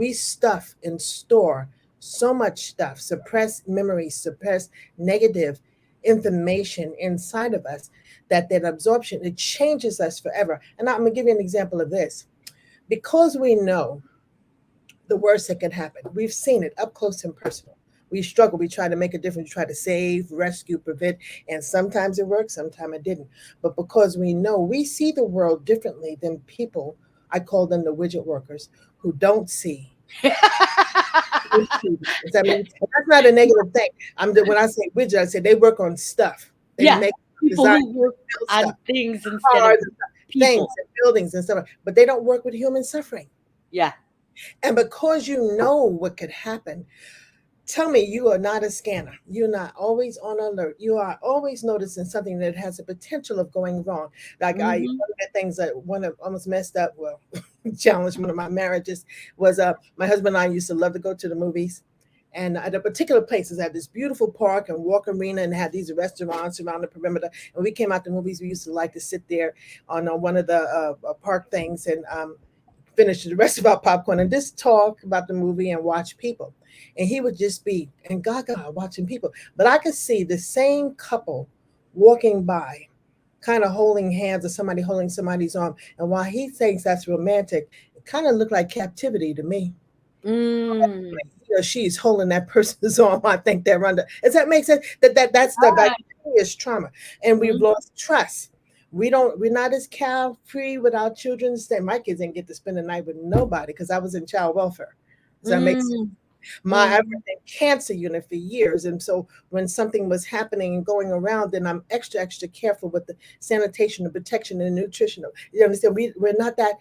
we stuff and store so much stuff, suppress memories, suppress negative information inside of us, that absorption, it changes us forever. And I'm going to give you an example of this. Because we know the worst that can happen, we've seen it up close and personal. We struggle, we try to make a difference, try to save, rescue, prevent, and sometimes it works, sometimes it didn't. But because we know, we see the world differently than people, I call them the widget workers, who don't see. Does that mean that's not a negative thing? When I say widget, I say they work on stuff. They Yeah, make people design, who work build on stuff, things instead of cars, things, people. and buildings and stuff, but they don't work with human suffering. Yeah. And because you know what could happen, tell me you are not a scanner. You're not always on alert. You are always noticing something that has the potential of going wrong. Like Hmm. one of the things that one of almost messed up, well, challenged one of my marriages was my husband and I used to love to go to the movies. And at a particular places had this beautiful park and walk arena and had these restaurants around the perimeter. And we came out to movies. We used to like to sit there on one of the park things and finish the rest of our popcorn and just talk about the movie and watch people. And he would just be and gaga watching people. But I could see the same couple walking by, kind of holding hands or somebody holding somebody's arm. And while he thinks that's romantic, it kind of looked like captivity to me. Mm. He or she's holding that person's arm. I think they're under. Does that make sense? That's the Ah. vicarious trauma, and we've Mhm. lost trust. We're not as carefree with our children. Say my kids didn't get to spend the night with nobody because I was in child welfare. Does that make sense? Mm. I was Mhm. in cancer unit for years, and so when something was happening and going around, then I'm extra careful with the sanitation, the protection, and the nutrition. You understand? We're not that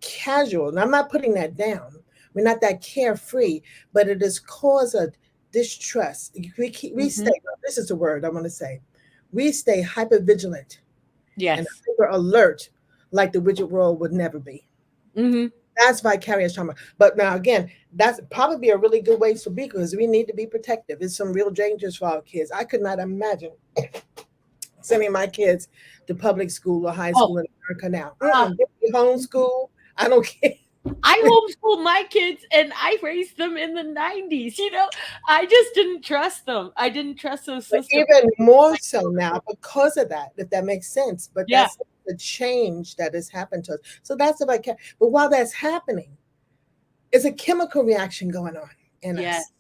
casual, and I'm not putting that down. We're not that carefree, but it has caused a distrust. We stay. Mhm. This is the word I want to say. We stay hyper vigilant and Yes. hyper alert, like the widget world would never be. Mhm. That's vicarious trauma. But now again, that's probably a really good way to be because we need to be protective. It's some real dangers for our kids. I could not imagine sending my kids to public school or high Oh, school in America now. uh, Homeschool. I don't care. I homeschooled my kids and I raised them in the 90s. I just didn't trust them. I didn't trust those But systems. even more so now because of that, if that makes sense. But Yeah. that's the change that has happened to us. So that's if I can. But while that's happening, it's a chemical reaction going on in Yes. us.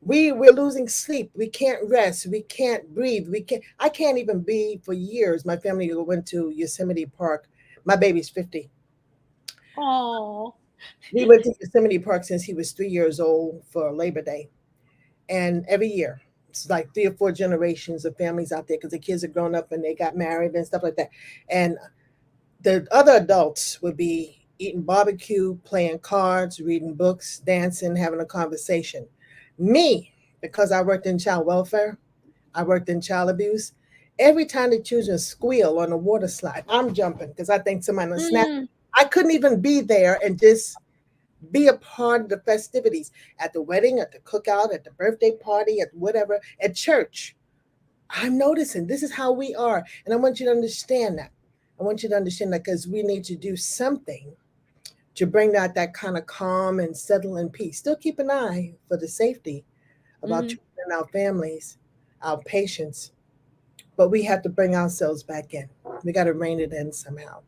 We're losing sleep. We can't rest. We can't breathe. We can't. I can't even be for years. My family went to Yosemite Park. My baby's 50. Oh. We went to Yosemite Park since he was 3 years old for Labor Day, and every year it's like 3 or 4 generations of families out there because the kids are grown up and they got married and stuff like that. And the other adults would be eating barbecue, playing cards, reading books, dancing, having a conversation. Me, because I worked in child welfare, I worked in child abuse. Every time the children squeal on the water slide, I'm jumping because I think somebody will snap. Mm. I couldn't even be there and just be a part of the festivities at the wedding, at the cookout, at the birthday party, at whatever, at church. I'm noticing this is how we are. And I want you to understand that. I want you to understand that because we need to do something to bring out that kind of calm and settle and peace. Still keep an eye for the safety of our Mhm. children and our families, our patients, but we have to bring ourselves back in. We got to rein it in somehow.